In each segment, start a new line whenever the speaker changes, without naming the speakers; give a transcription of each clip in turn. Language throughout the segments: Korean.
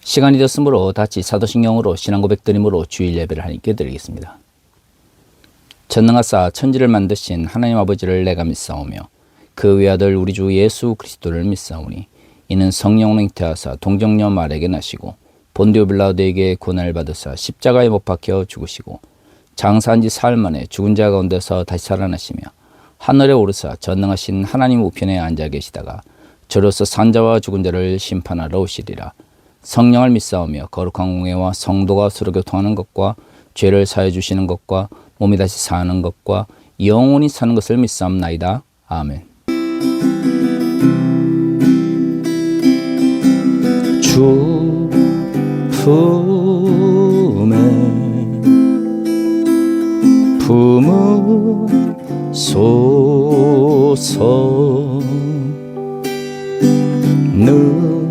시간이 됐으므로 다시 사도신경으로 신앙 고백드림으로 주일 예배를 하나님께 드리겠습니다. 전능하사 천지를 만드신 하나님 아버지를 내가 믿사오며 그 외아들 우리 주 예수 그리스도를 믿사오니 이는 성령으로 잉태하사 동정녀 마리아에게 나시고 본디오 빌라도에게 고난을 받으사 십자가에 못 박혀 죽으시고 장사한 지 사흘 만에 죽은 자 가운데서 다시 살아나시며 하늘에 오르사 전능하신 하나님 우편에 앉아 계시다가 저로서 산자와 죽은 자를 심판하러 오시리라. 성령을 믿사오며 거룩한 공예와 성도가 서로 교통하는 것과 죄를 사해 주시는 것과 몸이 다시 사는 것과 영원히 사는 것을 믿사옵나이다. 아멘. 주 품에 품으소서 능력에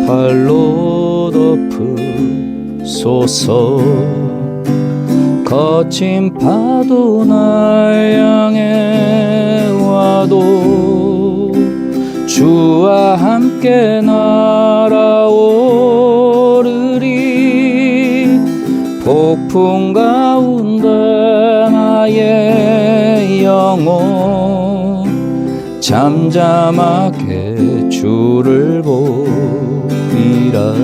발로 덮으소서 거친 파도 날 향해 와도 주와 함께 날아오르리 폭풍 가운데 나의 영혼 잠잠하게 주를 보리라.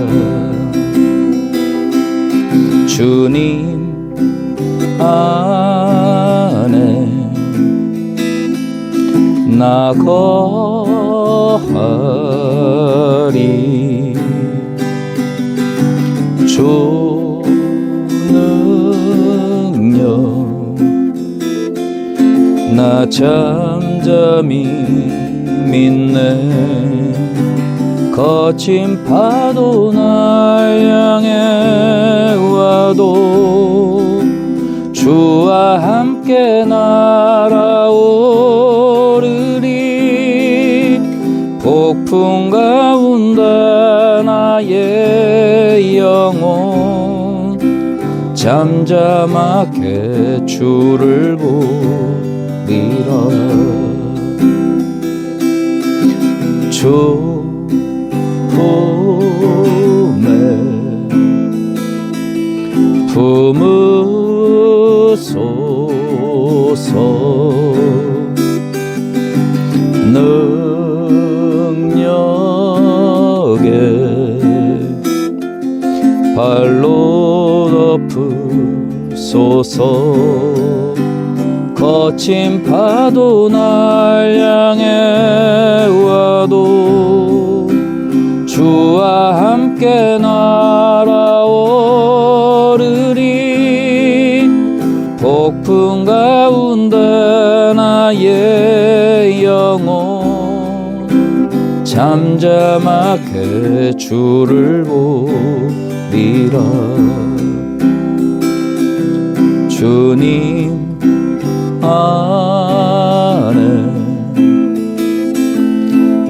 주님 안에 나 거하리 주 능력 나 잠잠히 믿네 거친 파도 날 향해 와도 주와 함께 날아오르리 폭풍 가운데 나의 영혼 잠잠하게 주를 보리라. 주 품에 품으소서 능력에 발로 덮으소서 거친 파도 날 향해 와도 주와 함께 날아오르리 폭풍 가운데 나의 영혼 잠잠하게 주를 보리라. 주님 안에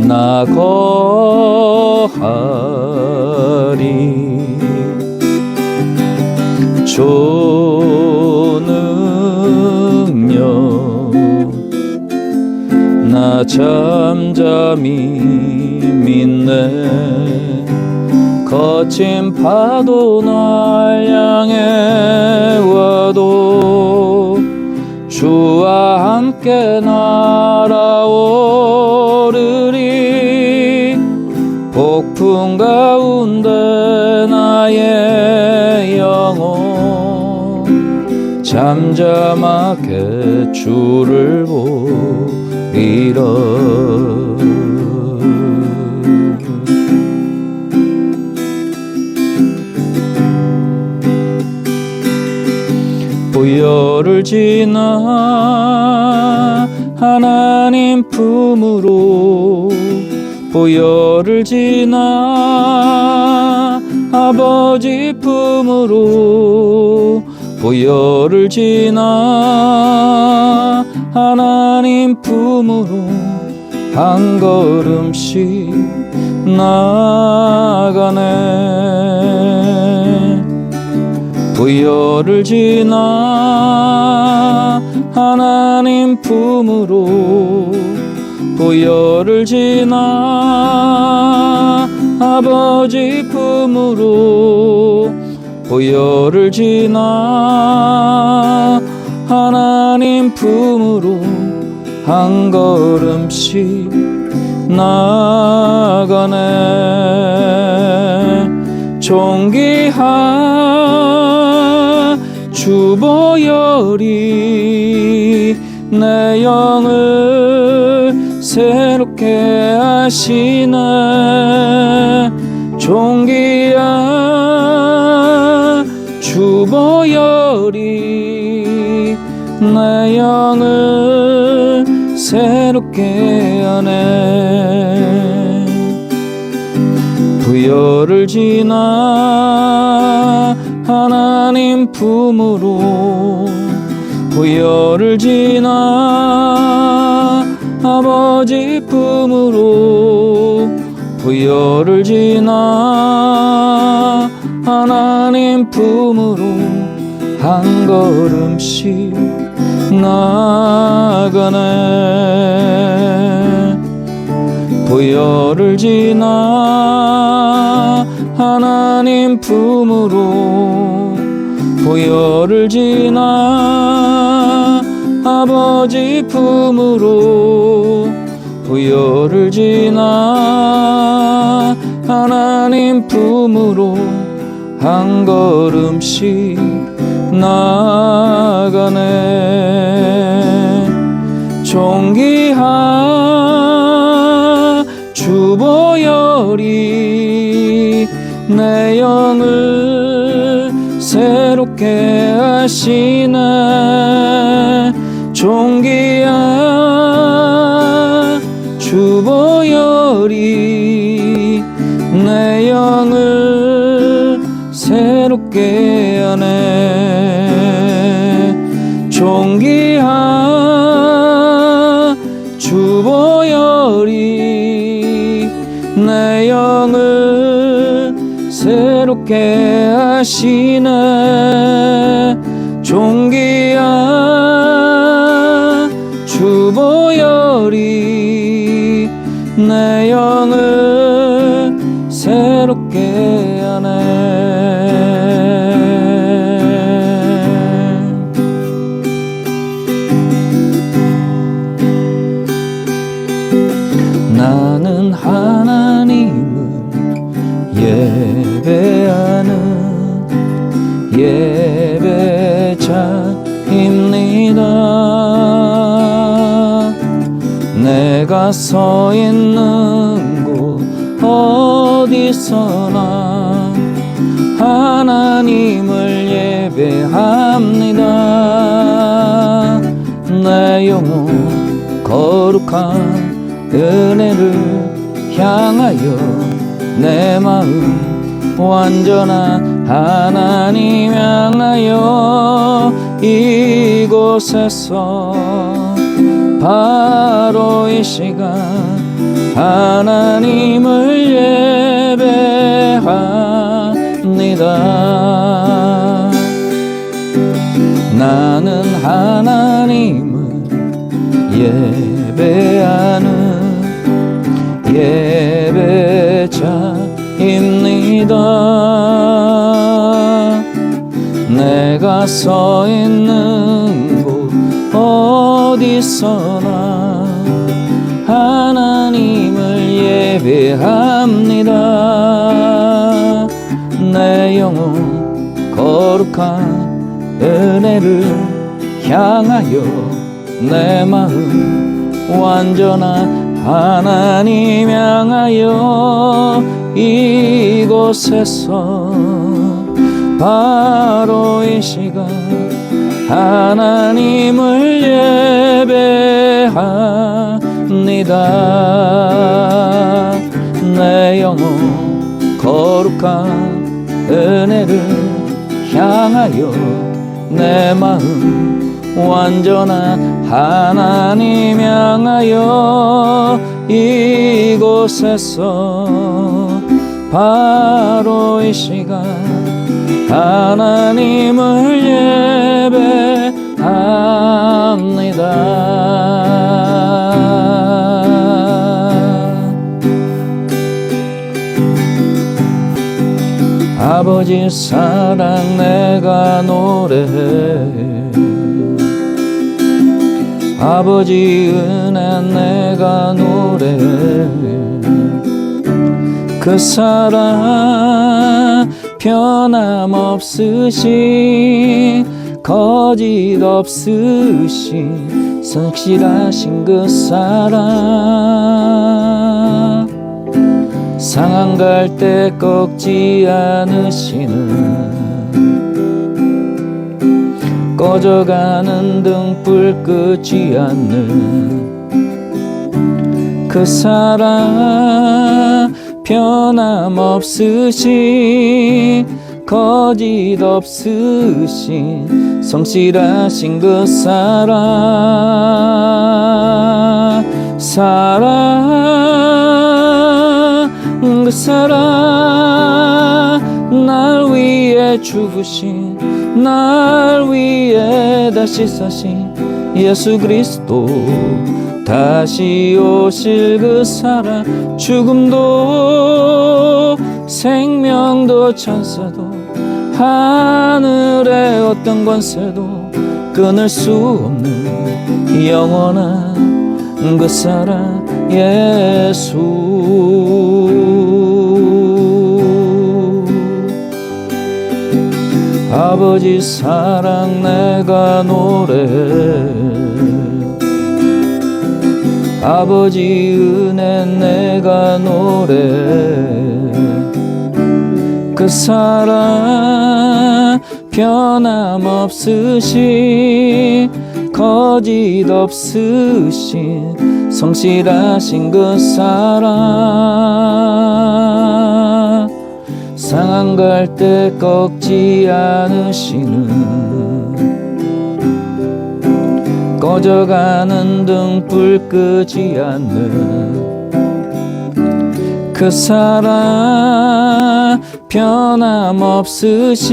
나 거하리 주 능력 나 잠잠히 믿네 거친 파도 날 향해 와도 주와 함께 날아오르리 폭풍 가운데 나의 영혼 잠잠하게 주를 보리라. 보혈을 지나 하나님 품으로 보혈을 지나 아버지 품으로 보혈을 지나 하나님 품으로 한 걸음씩 나가네. 보혈을 지나 하나님 품으로 보혈을 지나 아버지 품으로 보혈을 지나 하나님 품으로 한 걸음씩 나아가네. 존귀한 주 보혈이 내 영을 새롭게 하시네. 존귀한 주 보혈이 내 영을 새롭게 하네. 부여를 지나 하나님 품으로 부여를 지나 아버지 품으로 부여를 지나 하나님 품으로 한 걸음씩 나아가네. 부여를 지나 하나님 품으로 부여를 지나 아버지 품으로 부여를 지나 하나님 품으로 한 걸음씩 나아가네. 존귀한 주 보혈이 내 영을 새롭게 하시네. 존귀한 주 보혈이 내 영을 새롭게 하네. 존귀한 주 보혈이 내 영을 새롭게 하시네. 존귀한 주 보혈이 내 영을 새롭게 하네. 나는 하나님을 예배하는 예배자입니다. 내가 서 있는 곳 어디서나 하나님을 예배합니다. 내 영혼 거룩한 은혜를 향하여 내 마음 완전한 하나님 향하여 이곳에서 바로 이 시간 하나님을 예배합니다. 나는 하나님을 예배하는 예배자입니다. 내가 서 있는 곳 어디서나 하나님을 예배합니다. 내 영혼 거룩한 은혜를 향하여 내 마음 완전한 하나님 향하여 이곳에서 바로 이 시간 하나님을 예배합니다. 내 영혼 거룩한 은혜를 향하여 내 마음 완전한 하나님 향하여 이곳에서 바로 이 시간 하나님을 예배합니다. 아버지 사랑 내가 노래해. 아버지 은혜 내가 노래해. 그 사랑 변함없으신 거짓 없으신 성실하신 그 사랑 상한 갈 때 꺾지 않으시는 꺼져가는 등불 끄지 않는 그 사랑 변함없으신 거짓 없으신 성실하신 그 사랑 그 사랑 날 위해 죽으신 날 위해 다시 사신 예수 그리스도 다시 오실 그 사랑 죽음도 생명도 천사도 하늘의 어떤 권세도 끊을 수 없는 영원한 그 사랑 예수. 아버지 사랑 내가 노래해. 아버지 은혜 내가 노래해. 그 사랑 변함없으신 거짓 없으신 성실하신 그 사랑 상한 갈 때 꺾지 않으시는 꺼져가는 등불 끄지 않는 그 사랑 변함없으신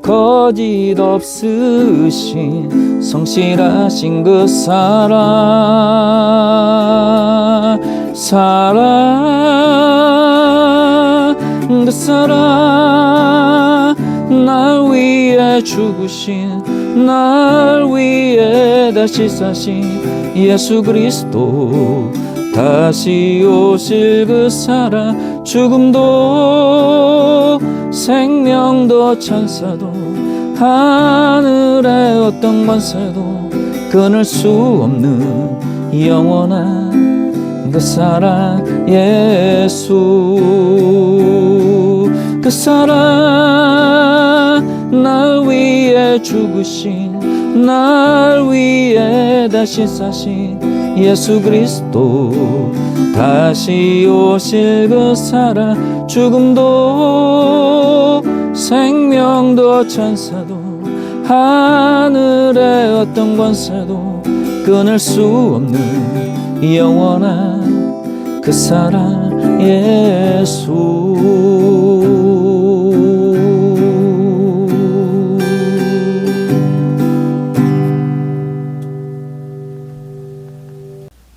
거짓 없으신 성실하신 그 사랑 그 사랑 날 위해 죽으신 날 위해 다시 사신 예수 그리스도 다시 오실 그 사랑 죽음도 생명도 천사도 하늘의 어떤 권세도 끊을 수 없는 영원한 그 사랑 예수. 그 사랑 날 위해 죽으신 날 위해 다시 사신 예수 그리스도 다시 오실 그 사랑 죽음도 생명도 천사도 하늘의 어떤 권세도 끊을 수 없는 영원한 그 사랑 예수.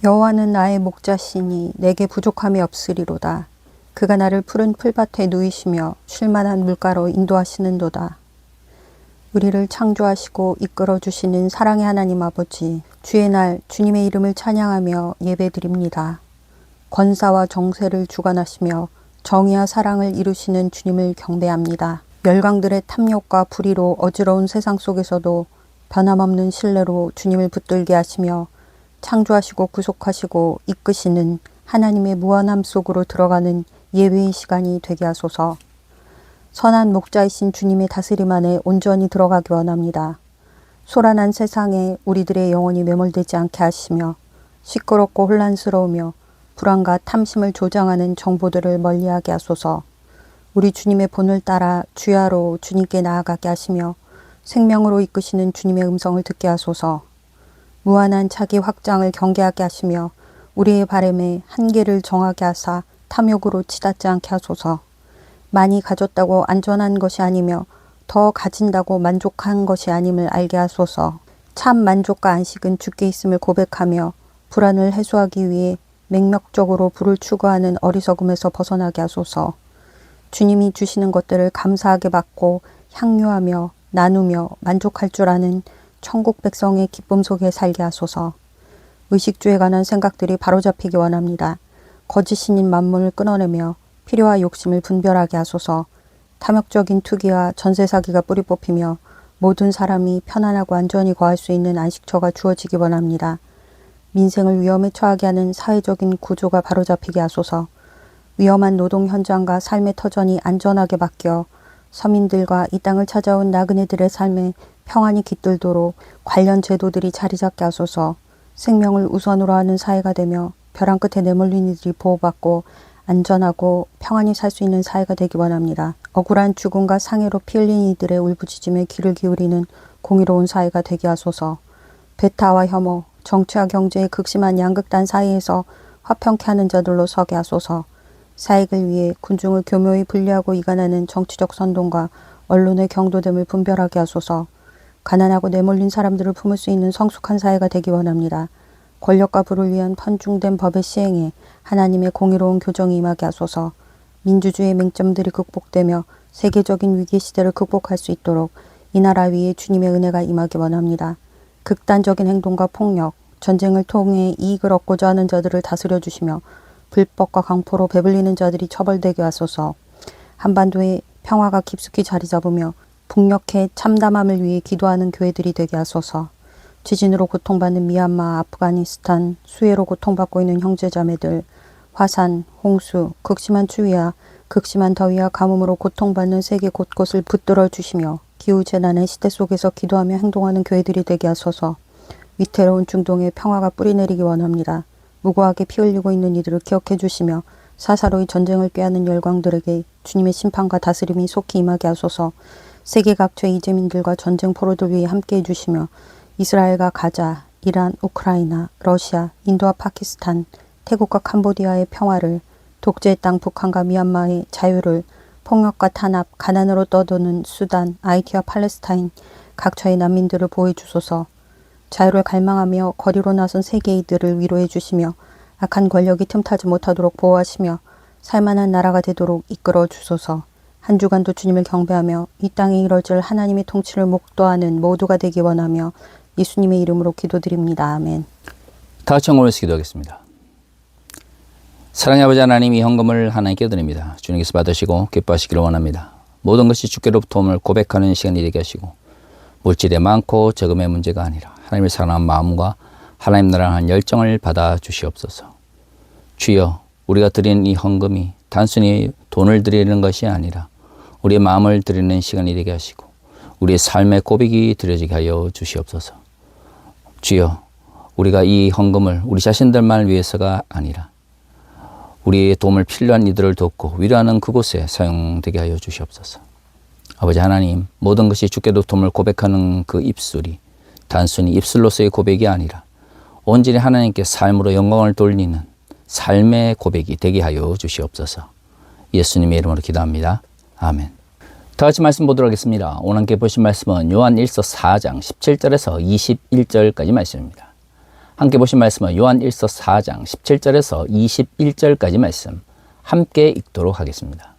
여호와는 나의 목자시니 내게 부족함이 없으리로다. 그가 나를 푸른 풀밭에 누이시며 쉴만한 물가로 인도하시는도다. 우리를 창조하시고 이끌어주시는 사랑의 하나님 아버지, 주의 날 주님의 이름을 찬양하며 예배드립니다. 권사와 정세를 주관하시며 정의와 사랑을 이루시는 주님을 경배합니다. 멸강들의 탐욕과 불의로 어지러운 세상 속에서도 변함없는 신뢰로 주님을 붙들게 하시며 창조하시고 구속하시고 이끄시는 하나님의 무한함 속으로 들어가는 예배의 시간이 되게 하소서. 선한 목자이신 주님의 다스림 안에 온전히 들어가기 원합니다. 소란한 세상에 우리들의 영혼이 매몰되지 않게 하시며 시끄럽고 혼란스러우며 불안과 탐심을 조장하는 정보들을 멀리하게 하소서. 우리 주님의 본을 따라 주야로 주님께 나아가게 하시며 생명으로 이끄시는 주님의 음성을 듣게 하소서. 무한한 자기 확장을 경계하게 하시며 우리의 바람에 한계를 정하게 하사 탐욕으로 치닫지 않게 하소서. 많이 가졌다고 안전한 것이 아니며 더 가진다고 만족한 것이 아님을 알게 하소서. 참 만족과 안식은 주께 있음을 고백하며 불안을 해소하기 위해 맹목적으로 부를 추구하는 어리석음에서 벗어나게 하소서. 주님이 주시는 것들을 감사하게 받고 향유하며 나누며 만족할 줄 아는 천국 백성의 기쁨 속에 살게 하소서. 의식주에 관한 생각들이 바로잡히기 원합니다. 거짓 신인 만문을 끊어내며 필요와 욕심을 분별하게 하소서. 탐욕적인 투기와 전세 사기가 뿌리 뽑히며 모든 사람이 편안하고 안전히 거할 수 있는 안식처가 주어지기 원합니다. 민생을 위험에 처하게 하는 사회적인 구조가 바로잡히게 하소서. 위험한 노동 현장과 삶의 터전이 안전하게 바뀌어 서민들과 이 땅을 찾아온 나그네들의 삶에 평안이 깃들도록 관련 제도들이 자리 잡게 하소서. 생명을 우선으로 하는 사회가 되며 벼랑 끝에 내몰린 이들이 보호받고 안전하고 평안히 살 수 있는 사회가 되기 원합니다. 억울한 죽음과 상해로 피 흘린 이들의 울부짖음에 귀를 기울이는 공의로운 사회가 되게 하소서. 배타와 혐오, 정치와 경제의 극심한 양극단 사이에서 화평케 하는 자들로 서게 하소서. 사익을 위해 군중을 교묘히 분리하고 이간하는 정치적 선동과 언론의 경도됨을 분별하게 하소서. 가난하고 내몰린 사람들을 품을 수 있는 성숙한 사회가 되기 원합니다. 권력과 부를 위한 편중된 법의 시행에 하나님의 공의로운 교정이 임하게 하소서. 민주주의의 맹점들이 극복되며 세계적인 위기 시대를 극복할 수 있도록 이 나라 위에 주님의 은혜가 임하기 원합니다. 극단적인 행동과 폭력, 전쟁을 통해 이익을 얻고자 하는 자들을 다스려 주시며 불법과 강포로 배불리는 자들이 처벌되게 하소서. 한반도에 평화가 깊숙이 자리 잡으며 북녘의 참담함을 위해 기도하는 교회들이 되게 하소서. 지진으로 고통받는 미얀마, 아프가니스탄, 수해로 고통받고 있는 형제자매들, 화산, 홍수, 극심한 추위와 극심한 더위와 가뭄으로 고통받는 세계 곳곳을 붙들어 주시며 기후재난의 시대 속에서 기도하며 행동하는 교회들이 되게 하소서. 위태로운 중동에 평화가 뿌리내리기 원합니다. 무고하게 피 흘리고 있는 이들을 기억해 주시며 사사로이 전쟁을 꾀하는 열광들에게 주님의 심판과 다스림이 속히 임하게 하소서. 세계 각처의 이재민들과 전쟁 포로들 위해 함께해 주시며 이스라엘과 가자, 이란, 우크라이나, 러시아, 인도와 파키스탄, 태국과 캄보디아의 평화를, 독재의 땅 북한과 미얀마의 자유를, 폭력과 탄압, 가난으로 떠도는 수단, 하이티와 팔레스타인, 각처의 난민들을 보호해 주소서. 자유를 갈망하며 거리로 나선 세계인들을 위로해 주시며 악한 권력이 틈타지 못하도록 보호하시며 살만한 나라가 되도록 이끌어 주소서. 한 주간도 주님을 경배하며 이 땅에 이뤄질 하나님의 통치를 목도하는 모두가 되기 원하며 예수님의 이름으로 기도드립니다. 아멘.
다 같이 영광을 기도하겠습니다. 사랑의 아버지 하나님, 이 헌금을 하나님께 드립니다. 주님께서 받으시고 기뻐하시기를 원합니다. 모든 것이 주께로부터 옴을 고백하는 시간이 되게 하시고 물질의 많고 적음의 문제가 아니라 하나님을 사랑하는 마음과 하나님 나라를 하는 열정을 받아 주시옵소서. 주여, 우리가 드리는 이 헌금이 단순히 돈을 드리는 것이 아니라 우리의 마음을 드리는 시간이 되게 하시고 우리의 삶의 고백이 드려지게 하여 주시옵소서. 주여, 우리가 이 헌금을 우리 자신들만 위해서가 아니라 우리의 도움을 필요한 이들을 돕고 위로하는 그곳에 사용되게 하여 주시옵소서. 아버지 하나님, 모든 것이 주께로 도움을 고백하는 그 입술이 단순히 입술로서의 고백이 아니라 온전히 하나님께 삶으로 영광을 돌리는 삶의 고백이 되게 하여 주시옵소서. 예수님의 이름으로 기도합니다. 아멘. 다 같이 말씀 보도록 하겠습니다. 오늘 함께 보신 말씀은 요한 1서 4장 17절에서 21절까지 말씀입니다. 함께 보신 말씀은 요한 1서 4장 17절에서 21절까지 말씀 함께 읽도록 하겠습니다.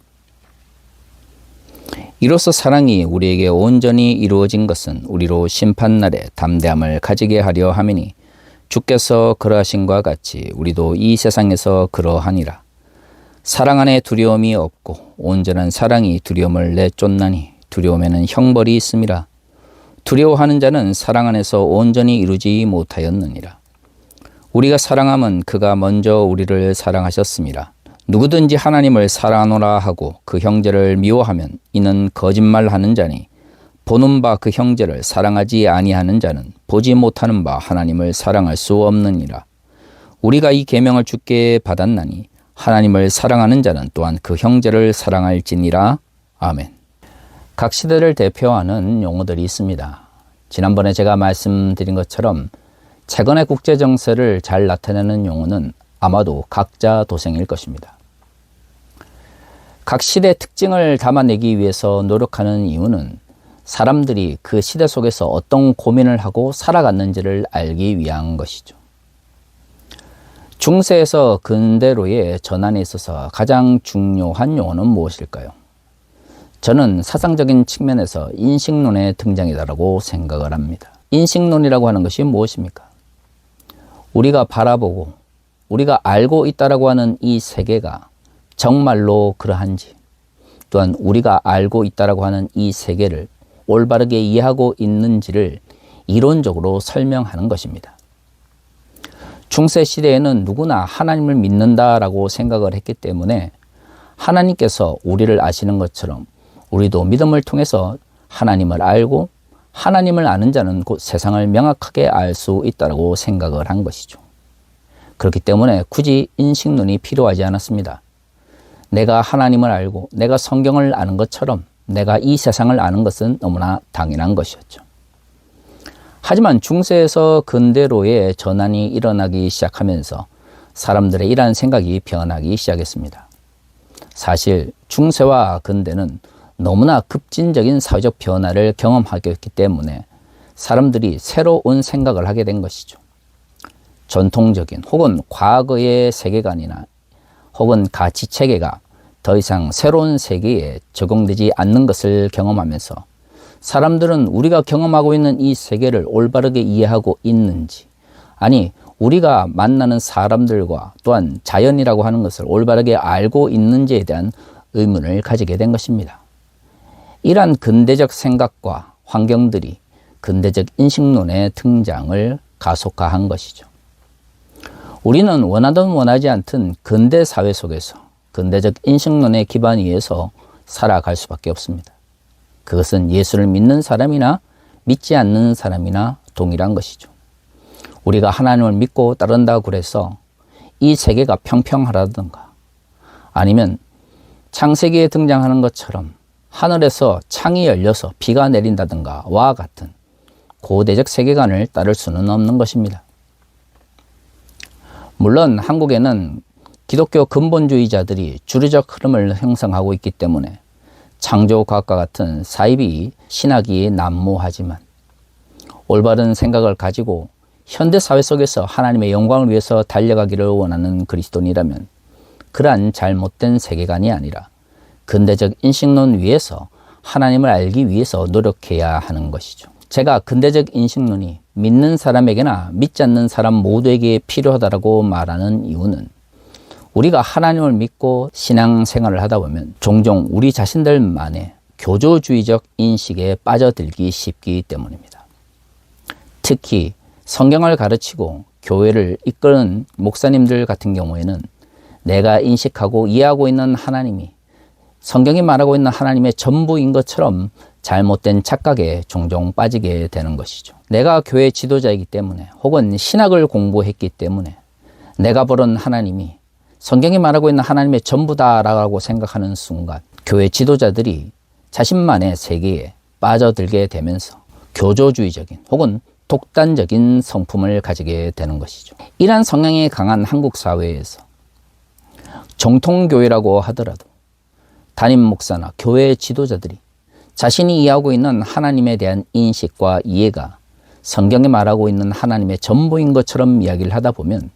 이로써 사랑이 우리에게 온전히 이루어진 것은 우리로 심판날에 담대함을 가지게 하려 함이니 주께서 그러하신과 같이 우리도 이 세상에서 그러하니라. 사랑 안에 두려움이 없고 온전한 사랑이 두려움을 내쫓나니 두려움에는 형벌이 있음이라. 두려워하는 자는 사랑 안에서 온전히 이루지 못하였느니라. 우리가 사랑함은 그가 먼저 우리를 사랑하셨음이라. 누구든지 하나님을 사랑하노라 하고 그 형제를 미워하면 이는 거짓말하는 자니 보는 바 그 형제를 사랑하지 아니하는 자는 보지 못하는 바 하나님을 사랑할 수 없느니라. 우리가 이 계명을 주께 받았나니 하나님을 사랑하는 자는 또한 그 형제를 사랑할지니라. 아멘. 각 시대를 대표하는 용어들이 있습니다. 지난번에 제가 말씀드린 것처럼 최근의 국제 정세를 잘 나타내는 용어는 아마도 각자 도생일 것입니다. 각 시대의 특징을 담아내기 위해서 노력하는 이유는 사람들이 그 시대 속에서 어떤 고민을 하고 살아갔는지를 알기 위한 것이죠. 중세에서 근대로의 전환에 있어서 가장 중요한 용어는 무엇일까요? 저는 사상적인 측면에서 인식론의 등장이다라고 생각을 합니다. 인식론이라고 하는 것이 무엇입니까? 우리가 바라보고 우리가 알고 있다라고 하는 이 세계가 정말로 그러한지, 또한 우리가 알고 있다라고 하는 이 세계를 올바르게 이해하고 있는지를 이론적으로 설명하는 것입니다. 중세 시대에는 누구나 하나님을 믿는다라고 생각을 했기 때문에 하나님께서 우리를 아시는 것처럼 우리도 믿음을 통해서 하나님을 알고 하나님을 아는 자는 곧 세상을 명확하게 알 수 있다고 생각을 한 것이죠. 그렇기 때문에 굳이 인식론이 필요하지 않았습니다. 내가 하나님을 알고 내가 성경을 아는 것처럼 내가 이 세상을 아는 것은 너무나 당연한 것이었죠. 하지만 중세에서 근대로의 전환이 일어나기 시작하면서 사람들의 이러한 생각이 변하기 시작했습니다. 사실 중세와 근대는 너무나 급진적인 사회적 변화를 경험하게 했기 때문에 사람들이 새로운 생각을 하게 된 것이죠. 전통적인 혹은 과거의 세계관이나 혹은 가치체계가 더 이상 새로운 세계에 적용되지 않는 것을 경험하면서 사람들은 우리가 경험하고 있는 이 세계를 올바르게 이해하고 있는지, 아니 우리가 만나는 사람들과 또한 자연이라고 하는 것을 올바르게 알고 있는지에 대한 의문을 가지게 된 것입니다. 이러한 근대적 생각과 환경들이 근대적 인식론의 등장을 가속화한 것이죠. 우리는 원하든 원하지 않든 근대 사회 속에서 근대적 인식론의 기반 위에서 살아갈 수밖에 없습니다. 그것은 예수를 믿는 사람이나 믿지 않는 사람이나 동일한 것이죠. 우리가 하나님을 믿고 따른다고 그래서 이 세계가 평평하다든가 아니면 창세기에 등장하는 것처럼 하늘에서 창이 열려서 비가 내린다든가 와 같은 고대적 세계관을 따를 수는 없는 것입니다. 물론 한국에는 기독교 근본주의자들이 주류적 흐름을 형성하고 있기 때문에 창조과학과 같은 사이비 신학이 난무하지만 올바른 생각을 가지고 현대사회 속에서 하나님의 영광을 위해서 달려가기를 원하는 그리스도인이라면 그러한 잘못된 세계관이 아니라 근대적 인식론 위에서 하나님을 알기 위해서 노력해야 하는 것이죠. 제가 근대적 인식론이 믿는 사람에게나 믿지 않는 사람 모두에게 필요하다고 말하는 이유는 우리가 하나님을 믿고 신앙생활을 하다 보면 종종 우리 자신들만의 교조주의적 인식에 빠져들기 쉽기 때문입니다. 특히 성경을 가르치고 교회를 이끄는 목사님들 같은 경우에는 내가 인식하고 이해하고 있는 하나님이 성경이 말하고 있는 하나님의 전부인 것처럼 잘못된 착각에 종종 빠지게 되는 것이죠. 내가 교회 지도자이기 때문에 혹은 신학을 공부했기 때문에 내가 보는 하나님이 성경이 말하고 있는 하나님의 전부다라고 생각하는 순간 교회 지도자들이 자신만의 세계에 빠져들게 되면서 교조주의적인 혹은 독단적인 성품을 가지게 되는 것이죠. 이러한 성향이 강한 한국 사회에서 정통교회라고 하더라도 담임 목사나 교회 지도자들이 자신이 이해하고 있는 하나님에 대한 인식과 이해가 성경에 말하고 있는 하나님의 전부인 것처럼 이야기를 하다 보면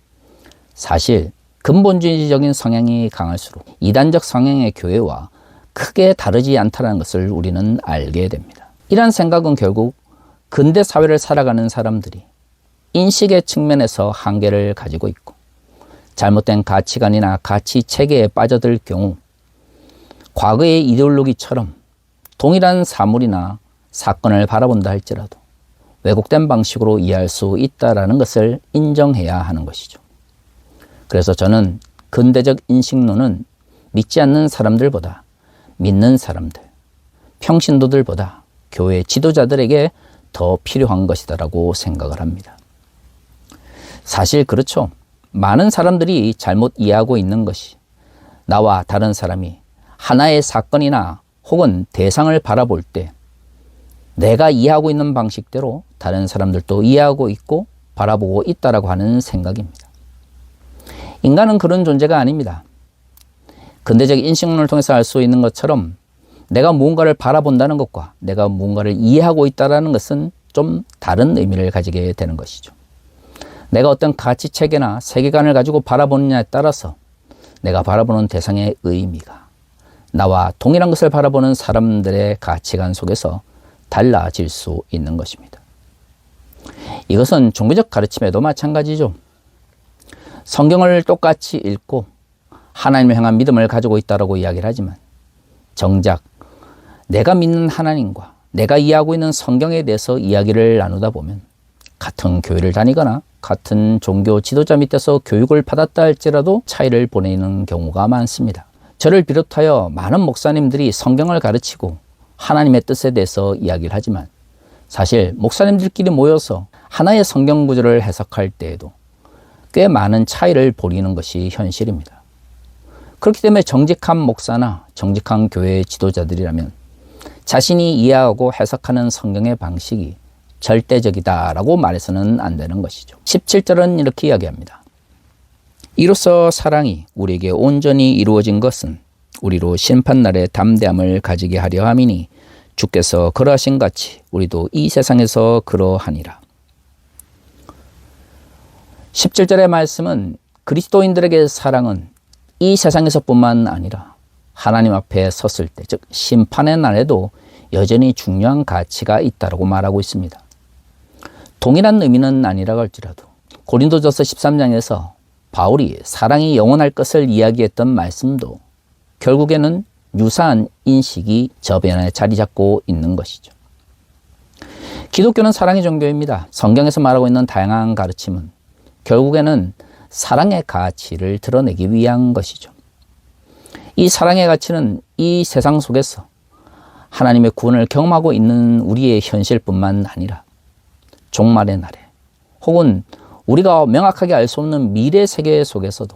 사실 근본주의적인 성향이 강할수록 이단적 성향의 교회와 크게 다르지 않다는 것을 우리는 알게 됩니다. 이러한 생각은 결국 근대 사회를 살아가는 사람들이 인식의 측면에서 한계를 가지고 있고 잘못된 가치관이나 가치 체계에 빠져들 경우 과거의 이데올로기처럼 동일한 사물이나 사건을 바라본다 할지라도 왜곡된 방식으로 이해할 수 있다는 것을 인정해야 하는 것이죠. 그래서 저는 근대적 인식론은 믿지 않는 사람들보다 믿는 사람들, 평신도들보다 교회 지도자들에게 더 필요한 것이다라고 생각을 합니다. 사실 그렇죠. 많은 사람들이 잘못 이해하고 있는 것이 나와 다른 사람이 하나의 사건이나 혹은 대상을 바라볼 때 내가 이해하고 있는 방식대로 다른 사람들도 이해하고 있고 바라보고 있다라고 하는 생각입니다. 인간은 그런 존재가 아닙니다. 근대적 인식론을 통해서 알 수 있는 것처럼 내가 무언가를 바라본다는 것과 내가 무언가를 이해하고 있다는 것은 좀 다른 의미를 가지게 되는 것이죠. 내가 어떤 가치체계나 세계관을 가지고 바라보느냐에 따라서 내가 바라보는 대상의 의미가 나와 동일한 것을 바라보는 사람들의 가치관 속에서 달라질 수 있는 것입니다. 이것은 종교적 가르침에도 마찬가지죠. 성경을 똑같이 읽고 하나님을 향한 믿음을 가지고 있다고 이야기를 하지만 정작 내가 믿는 하나님과 내가 이해하고 있는 성경에 대해서 이야기를 나누다 보면 같은 교회를 다니거나 같은 종교 지도자 밑에서 교육을 받았다 할지라도 차이를 보내는 경우가 많습니다. 저를 비롯하여 많은 목사님들이 성경을 가르치고 하나님의 뜻에 대해서 이야기를 하지만 사실 목사님들끼리 모여서 하나의 성경 구절을 해석할 때에도 꽤 많은 차이를 보이는 것이 현실입니다. 그렇기 때문에 정직한 목사나 정직한 교회 지도자들이라면 자신이 이해하고 해석하는 성경의 방식이 절대적이다라고 말해서는 안 되는 것이죠. 17절은 이렇게 이야기합니다. 이로써 사랑이 우리에게 온전히 이루어진 것은 우리로 심판날에 담대함을 가지게 하려 함이니 주께서 그러하신 같이 우리도 이 세상에서 그러하니라. 17절의 말씀은 그리스도인들에게 사랑은 이 세상에서뿐만 아니라 하나님 앞에 섰을 때, 즉 심판의 날에도 여전히 중요한 가치가 있다고 말하고 있습니다. 동일한 의미는 아니라고 할지라도 고린도전서 13장에서 바울이 사랑이 영원할 것을 이야기했던 말씀도 결국에는 유사한 인식이 저변에 자리 잡고 있는 것이죠. 기독교는 사랑의 종교입니다. 성경에서 말하고 있는 다양한 가르침은 결국에는 사랑의 가치를 드러내기 위한 것이죠. 이 사랑의 가치는 이 세상 속에서 하나님의 구원을 경험하고 있는 우리의 현실뿐만 아니라 종말의 날에 혹은 우리가 명확하게 알 수 없는 미래 세계 속에서도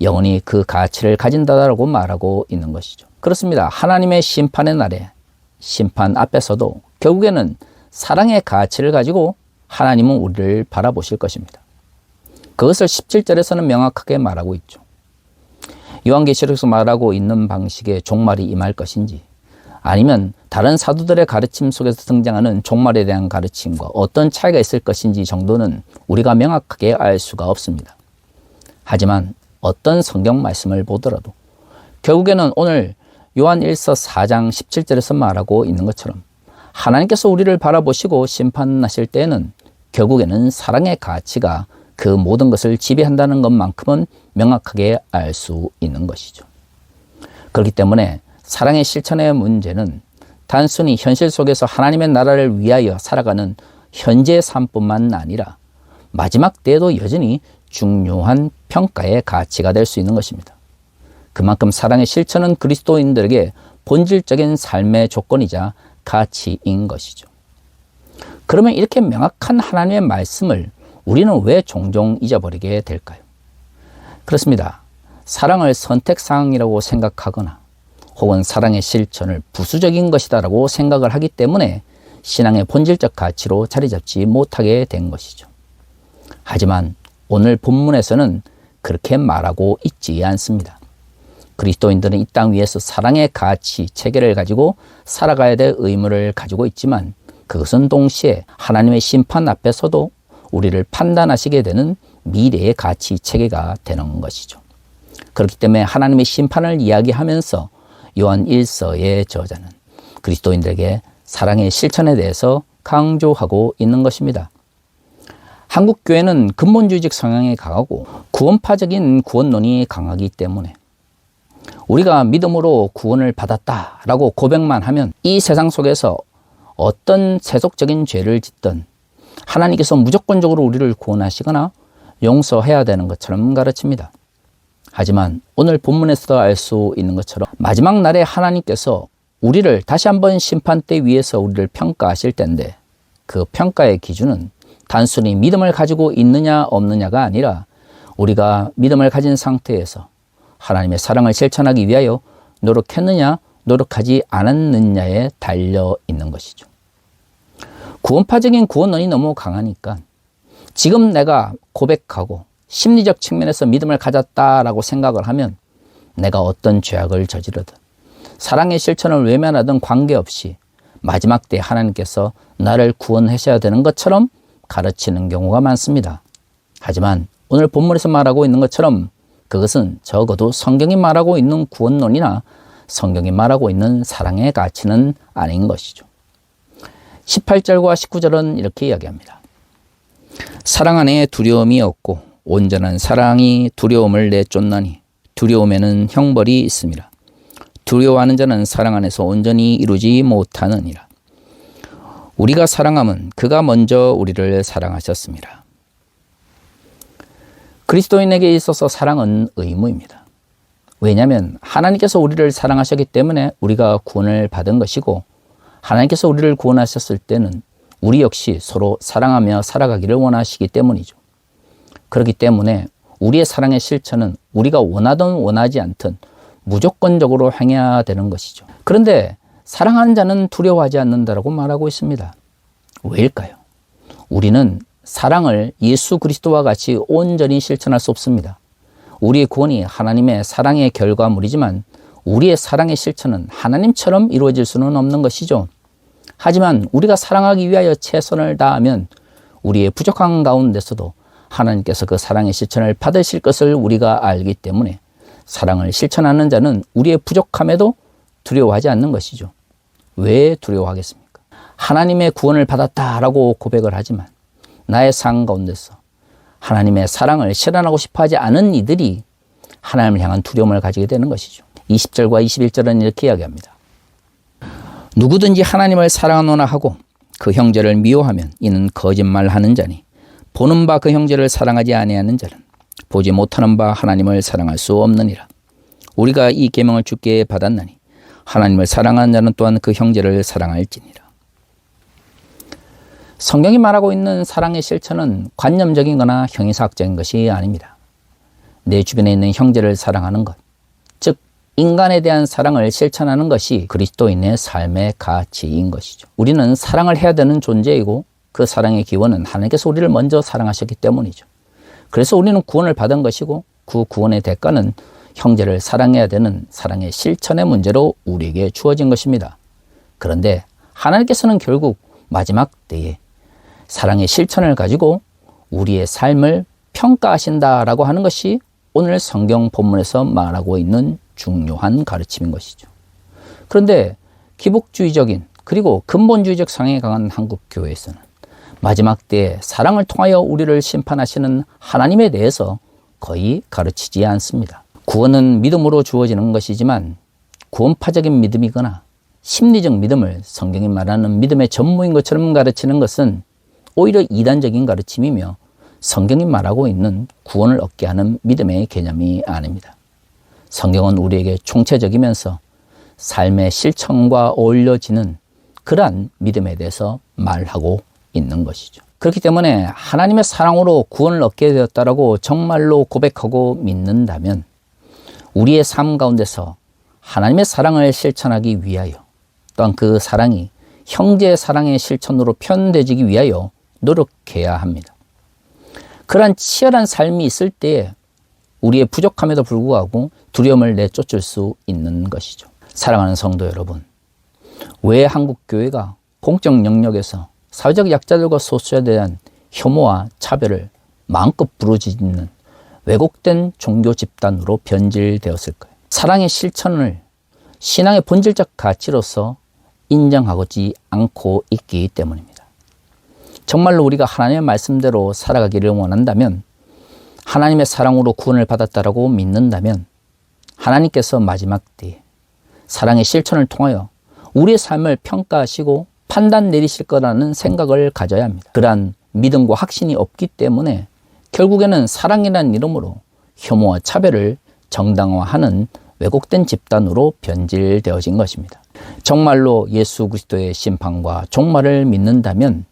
영원히 그 가치를 가진다라고 말하고 있는 것이죠. 그렇습니다. 하나님의 심판의 날에 심판 앞에서도 결국에는 사랑의 가치를 가지고 하나님은 우리를 바라보실 것입니다. 그것을 17절에서는 명확하게 말하고 있죠. 요한계시록에서 말하고 있는 방식의 종말이 임할 것인지 아니면 다른 사도들의 가르침 속에서 등장하는 종말에 대한 가르침과 어떤 차이가 있을 것인지 정도는 우리가 명확하게 알 수가 없습니다. 하지만 어떤 성경 말씀을 보더라도 결국에는 오늘 요한 1서 4장 17절에서 말하고 있는 것처럼 하나님께서 우리를 바라보시고 심판하실 때에는 결국에는 사랑의 가치가 그 모든 것을 지배한다는 것만큼은 명확하게 알 수 있는 것이죠. 그렇기 때문에 사랑의 실천의 문제는 단순히 현실 속에서 하나님의 나라를 위하여 살아가는 현재의 삶뿐만 아니라 마지막 때에도 여전히 중요한 평가의 가치가 될 수 있는 것입니다. 그만큼 사랑의 실천은 그리스도인들에게 본질적인 삶의 조건이자 가치인 것이죠. 그러면 이렇게 명확한 하나님의 말씀을 우리는 왜 종종 잊어버리게 될까요? 그렇습니다. 사랑을 선택사항이라고 생각하거나 혹은 사랑의 실천을 부수적인 것이다라고 생각을 하기 때문에 신앙의 본질적 가치로 자리 잡지 못하게 된 것이죠. 하지만 오늘 본문에서는 그렇게 말하고 있지 않습니다. 그리스도인들은 이 땅 위에서 사랑의 가치, 체계를 가지고 살아가야 될 의무를 가지고 있지만 그것은 동시에 하나님의 심판 앞에서도 우리를 판단하시게 되는 미래의 가치 체계가 되는 것이죠. 그렇기 때문에 하나님의 심판을 이야기하면서 요한 1서의 저자는 그리스도인들에게 사랑의 실천에 대해서 강조하고 있는 것입니다. 한국 교회는 근본주의적 성향이 강하고 구원파적인 구원론이 강하기 때문에 우리가 믿음으로 구원을 받았다라고 고백만 하면 이 세상 속에서 어떤 세속적인 죄를 짓든 하나님께서 무조건적으로 우리를 구원하시거나 용서해야 되는 것처럼 가르칩니다. 하지만 오늘 본문에서도 알 수 있는 것처럼 마지막 날에 하나님께서 우리를 다시 한번 심판대 위에서 우리를 평가하실 텐데 그 평가의 기준은 단순히 믿음을 가지고 있느냐 없느냐가 아니라 우리가 믿음을 가진 상태에서 하나님의 사랑을 실천하기 위하여 노력했느냐 노력하지 않았느냐에 달려 있는 것이죠. 구원파적인 구원론이 너무 강하니까 지금 내가 고백하고 심리적 측면에서 믿음을 가졌다라고 생각을 하면 내가 어떤 죄악을 저지르든 사랑의 실천을 외면하든 관계없이 마지막 때 하나님께서 나를 구원하셔야 되는 것처럼 가르치는 경우가 많습니다. 하지만 오늘 본문에서 말하고 있는 것처럼 그것은 적어도 성경이 말하고 있는 구원론이나 성경이 말하고 있는 사랑의 가치는 아닌 것이죠. 18절과 19절은 이렇게 이야기합니다. 사랑 안에 두려움이 없고 온전한 사랑이 두려움을 내쫓나니 두려움에는 형벌이 있습니다. 두려워하는 자는 사랑 안에서 온전히 이루지 못하느니라. 우리가 사랑함은 그가 먼저 우리를 사랑하셨습니다. 그리스도인에게 있어서 사랑은 의무입니다. 왜냐하면 하나님께서 우리를 사랑하셨기 때문에 우리가 구원을 받은 것이고, 하나님께서 우리를 구원하셨을 때는 우리 역시 서로 사랑하며 살아가기를 원하시기 때문이죠. 그렇기 때문에 우리의 사랑의 실천은 우리가 원하든 원하지 않든 무조건적으로 행해야 되는 것이죠. 그런데 사랑하는 자는 두려워하지 않는다라고 말하고 있습니다. 왜일까요? 우리는 사랑을 예수 그리스도와 같이 온전히 실천할 수 없습니다. 우리의 구원이 하나님의 사랑의 결과물이지만 우리의 사랑의 실천은 하나님처럼 이루어질 수는 없는 것이죠. 하지만 우리가 사랑하기 위하여 최선을 다하면 우리의 부족한 가운데서도 하나님께서 그 사랑의 실천을 받으실 것을 우리가 알기 때문에 사랑을 실천하는 자는 우리의 부족함에도 두려워하지 않는 것이죠. 왜 두려워하겠습니까? 하나님의 구원을 받았다라고 고백을 하지만 나의 삶 가운데서 하나님의 사랑을 실현하고 싶어하지 않은 이들이 하나님을 향한 두려움을 가지게 되는 것이죠. 20절과 21절은 이렇게 이야기합니다. 누구든지 하나님을 사랑하노나 하고 그 형제를 미워하면 이는 거짓말하는 자니 보는 바 그 형제를 사랑하지 아니하는 자는 보지 못하는 바 하나님을 사랑할 수 없느니라. 우리가 이 계명을 주께 받았나니 하나님을 사랑하는 자는 또한 그 형제를 사랑할지니라. 성경이 말하고 있는 사랑의 실천은 관념적인 거나 형이사학적인 것이 아닙니다. 내 주변에 있는 형제를 사랑하는 것, 즉 인간에 대한 사랑을 실천하는 것이 그리스도인의 삶의 가치인 것이죠. 우리는 사랑을 해야 되는 존재이고 그 사랑의 기원은 하나님께서 우리를 먼저 사랑하셨기 때문이죠. 그래서 우리는 구원을 받은 것이고 그 구원의 대가는 형제를 사랑해야 되는 사랑의 실천의 문제로 우리에게 주어진 것입니다. 그런데 하나님께서는 결국 마지막 때에 사랑의 실천을 가지고 우리의 삶을 평가하신다라고 하는 것이 오늘 성경 본문에서 말하고 있는 중요한 가르침인 것이죠. 그런데 기복주의적인 그리고 근본주의적 성향이 강한 한국교회에서는 마지막 때에 사랑을 통하여 우리를 심판하시는 하나님에 대해서 거의 가르치지 않습니다. 구원은 믿음으로 주어지는 것이지만 구원파적인 믿음이거나 심리적 믿음을 성경이 말하는 믿음의 전무인 것처럼 가르치는 것은 오히려 이단적인 가르침이며 성경이 말하고 있는 구원을 얻게 하는 믿음의 개념이 아닙니다. 성경은 우리에게 총체적이면서 삶의 실천과 어울려지는 그러한 믿음에 대해서 말하고 있는 것이죠. 그렇기 때문에 하나님의 사랑으로 구원을 얻게 되었다라고 정말로 고백하고 믿는다면 우리의 삶 가운데서 하나님의 사랑을 실천하기 위하여 또한 그 사랑이 형제의 사랑의 실천으로 표현되기 위하여 노력해야 합니다. 그러한 치열한 삶이 있을 때에 우리의 부족함에도 불구하고 두려움을 내쫓을 수 있는 것이죠. 사랑하는 성도 여러분, 왜 한국교회가 공적 영역에서 사회적 약자들과 소수자에 대한 혐오와 차별을 마음껏 부르짖는 왜곡된 종교 집단으로 변질되었을까요? 사랑의 실천을 신앙의 본질적 가치로서 인정하지 않고 있기 때문입니다. 정말로 우리가 하나님의 말씀대로 살아가기를 원한다면, 하나님의 사랑으로 구원을 받았다라고 믿는다면 하나님께서 마지막 때에 사랑의 실천을 통하여 우리의 삶을 평가하시고 판단 내리실 거라는 생각을 가져야 합니다. 그러한 믿음과 확신이 없기 때문에 결국에는 사랑이라는 이름으로 혐오와 차별을 정당화하는 왜곡된 집단으로 변질되어진 것입니다. 정말로 예수 그리스도의 심판과 종말을 믿는다면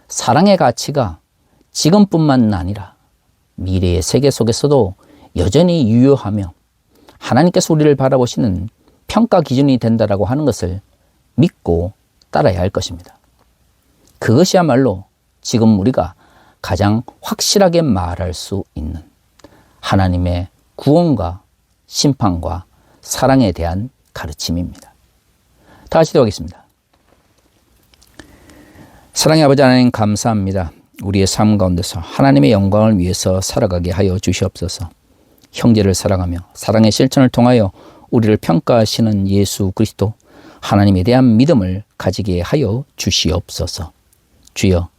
사랑의 가치가 지금뿐만 아니라 미래의 세계 속에서도 여전히 유효하며 하나님께서 우리를 바라보시는 평가 기준이 된다라고 하는 것을 믿고 따라야 할 것입니다. 그것이야말로 지금 우리가 가장 확실하게 말할 수 있는 하나님의 구원과 심판과 사랑에 대한 가르침입니다. 다 같이 기도하겠습니다. 사랑의 아버지 하나님, 감사합니다. 우리의 삶 가운데서 하나님의 영광을 위해서 살아가게 하여 주시옵소서. 형제를 사랑하며 사랑의 실천을 통하여 우리를 평가하시는 예수 그리스도 하나님에 대한 믿음을 가지게 하여 주시옵소서. 주여,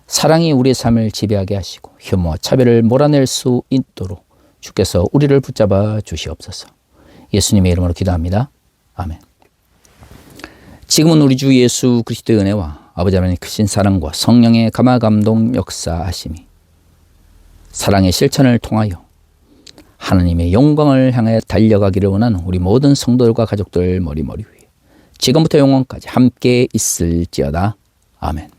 사랑이 우리의 삶을 지배하게 하시고 혐오와 차별을 몰아낼 수 있도록 주께서 우리를 붙잡아 주시옵소서. 예수님의 이름으로 기도합니다. 아멘. 지금은 우리 주 예수 그리스도의 은혜와 아버지 하나님의 크신 사랑과 성령의 감화감동 역사하심이 사랑의 실천을 통하여 하나님의 영광을 향해 달려가기를 원하는 우리 모든 성도들과 가족들 머리머리 위에 지금부터 영원까지 함께 있을지어다. 아멘.